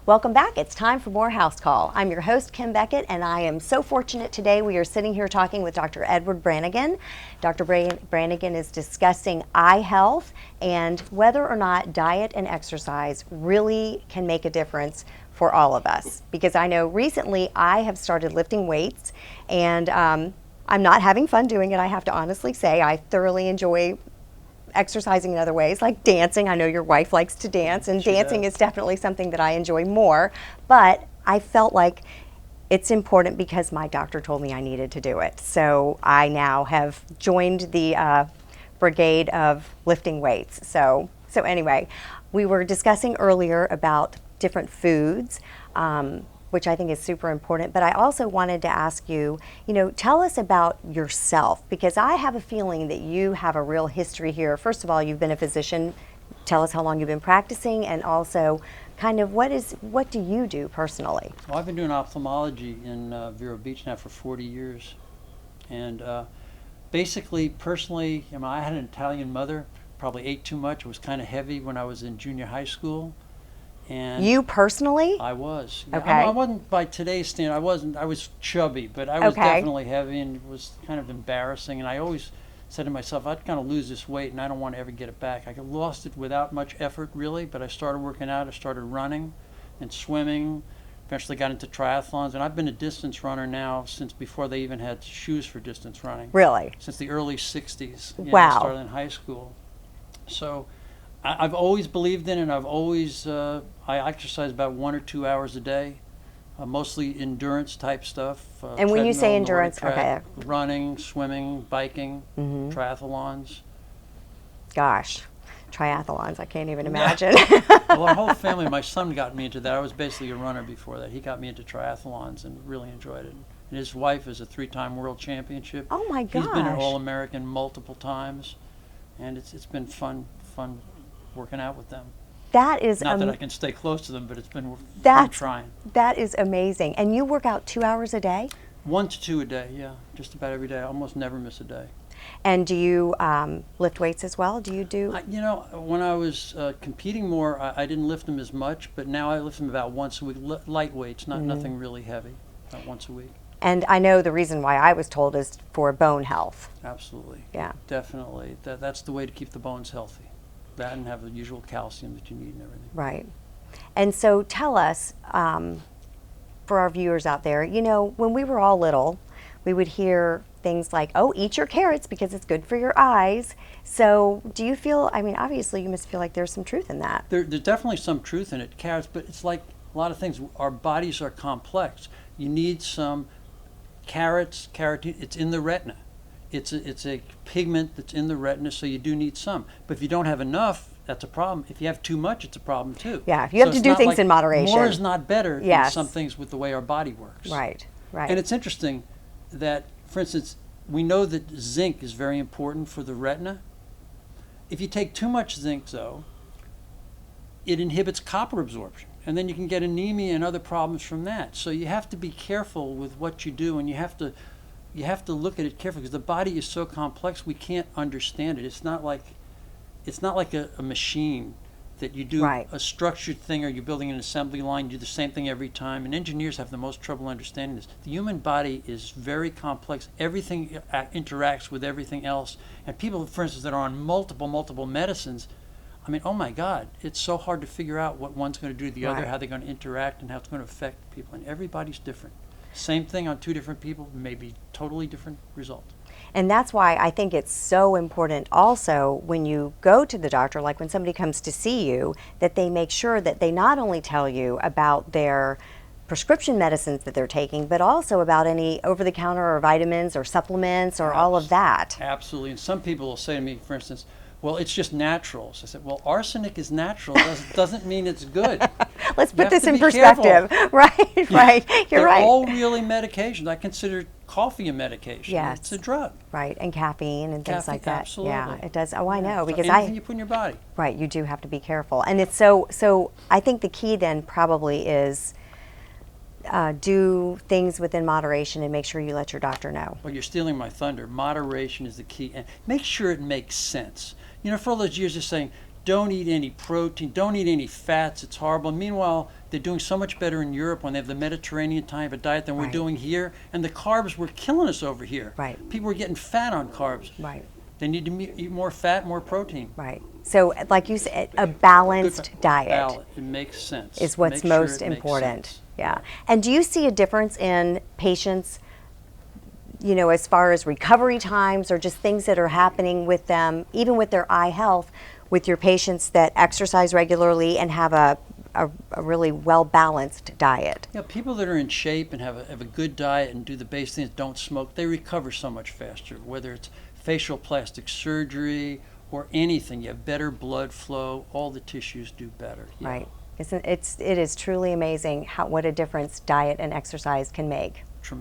Welcome back. It's time for more House Call. I'm your host, Kim Becket, and I am so fortunate today. We are sitting here talking with Dr. Edward Branigan. Dr. Branigan is discussing eye health and whether or not diet and exercise really can make a difference for all of us. Because I know recently I have started lifting weights, and I'm not having fun doing it, I have to honestly say. I thoroughly enjoy exercising in other ways, like dancing. I know your wife likes to dance, and dancing is definitely something that I enjoy more. But I felt like it's important because my doctor told me I needed to do it. So I now have joined the brigade of lifting weights. So anyway, we were discussing earlier about different foods, which I think is super important. But I also wanted to ask you, tell us about yourself, because I have a feeling that you have a real history here. First of all, you've been a physician. Tell us how long you've been practicing, and also kind of what do you do personally? Well, I've been doing ophthalmology in Vero Beach now for 40 years. And basically, personally, I had an Italian mother, probably ate too much, was kind of heavy when I was in junior high school. And you personally? I was. Okay. I wasn't, by today's standard, I was chubby, but I was definitely heavy, and it was kind of embarrassing. And I always said to myself, I'd kind of lose this weight, and I don't want to ever get it back. I lost it without much effort, really, but I started working out. I started running and swimming, eventually got into triathlons, and I've been a distance runner now since before they even had shoes for distance running. Really? Since the early 60s. Yeah, wow. I started in high school. So I've always believed in it, and I've always, I exercise about 1 or 2 hours a day, mostly endurance type stuff. And when you say endurance, okay. Running, swimming, biking, triathlons. Gosh, triathlons, I can't even imagine. Well, our whole family, my son got me into that. I was basically a runner before that. He got me into triathlons and really enjoyed it. And his wife is a 3-time world championship. Oh my gosh. He's been an All-American multiple times, and it's been fun working out with them. That is not that I can stay close to them, but it's been fun trying. That is amazing. And you work out 2 hours a day? 1 to 2 a day, yeah, just about every day. I almost never miss a day. And do you lift weights as well? Do you do? When I was competing more, I didn't lift them as much, but now I lift them about once a week. Light weights, nothing really heavy, about once a week. And I know the reason why I was told is for bone health. Absolutely. Yeah. Definitely. That's the way to keep the bones healthy. That and have the usual calcium that you need and everything. Right. And so tell us, for our viewers out there, when we were all little, we would hear things like, oh, eat your carrots because it's good for your eyes. So do you feel, obviously you must feel like there's some truth in that. There's definitely some truth in it, carrots, but it's like a lot of things. Our bodies are complex. You need some carrots, carotene, it's in the retina. It's a pigment that's in the retina, so you do need some. But if you don't have enough, that's a problem. If you have too much, it's a problem too. Yeah, if you have to do things in moderation. More is not better in some things with the way our body works. Right, right. And it's interesting that, for instance, we know that zinc is very important for the retina. If you take too much zinc, though, it inhibits copper absorption. And then you can get anemia and other problems from that. So you have to be careful with what you do, and you have to look at it carefully, because the body is so complex we can't understand it. It's not like a machine that you do a structured thing, or you're building an assembly line, you do the same thing every time. And engineers have the most trouble understanding this. The human body is very complex. Everything interacts with everything else. And people, for instance, that are on multiple medicines, oh my God, it's so hard to figure out what one's going to do to the other, how they're going to interact, and how it's going to affect people. And everybody's different. Same thing on 2 different people, maybe totally different result. And that's why I think it's so important also when you go to the doctor, like when somebody comes to see you, that they make sure that they not only tell you about their prescription medicines that they're taking, but also about any over-the-counter or vitamins or supplements or all of that. Absolutely. And some people will say to me, for instance, well, it's just natural. So I said, well, arsenic is natural. Doesn't mean it's good. Let's put this in perspective. Right, right. You're right. They're all really medications. I consider coffee a medication. Yes. It's a drug. Right, and caffeine and things like that. Absolutely. Yeah, it does. Oh, I know. Because anything you put in your body. Right, you do have to be careful. And it's so I think the key then probably is do things within moderation and make sure you let your doctor know. Well, you're stealing my thunder. Moderation is the key, and make sure it makes sense. You know, for all those years they're saying, don't eat any protein, don't eat any fats, it's horrible. Meanwhile, they're doing so much better in Europe when they have the Mediterranean type of diet than we're Right. doing here, and the carbs were killing us over here. Right. People were getting fat on carbs. Right. They need to eat more fat, more protein. Right. So, like you said, a balanced diet It makes sense. is what's Make sure most it makes important. sense. Yeah. And do you see a difference in patients, you know, as far as recovery times or just things that are happening with them, even with their eye health, with your patients that exercise regularly and have a really well-balanced diet? Yeah, people that are in shape and have a good diet and do the base things, don't smoke, they recover so much faster, whether it's facial plastic surgery or anything. You have better blood flow, all the tissues do better. Yeah. Right. It is truly amazing what a difference diet and exercise can make.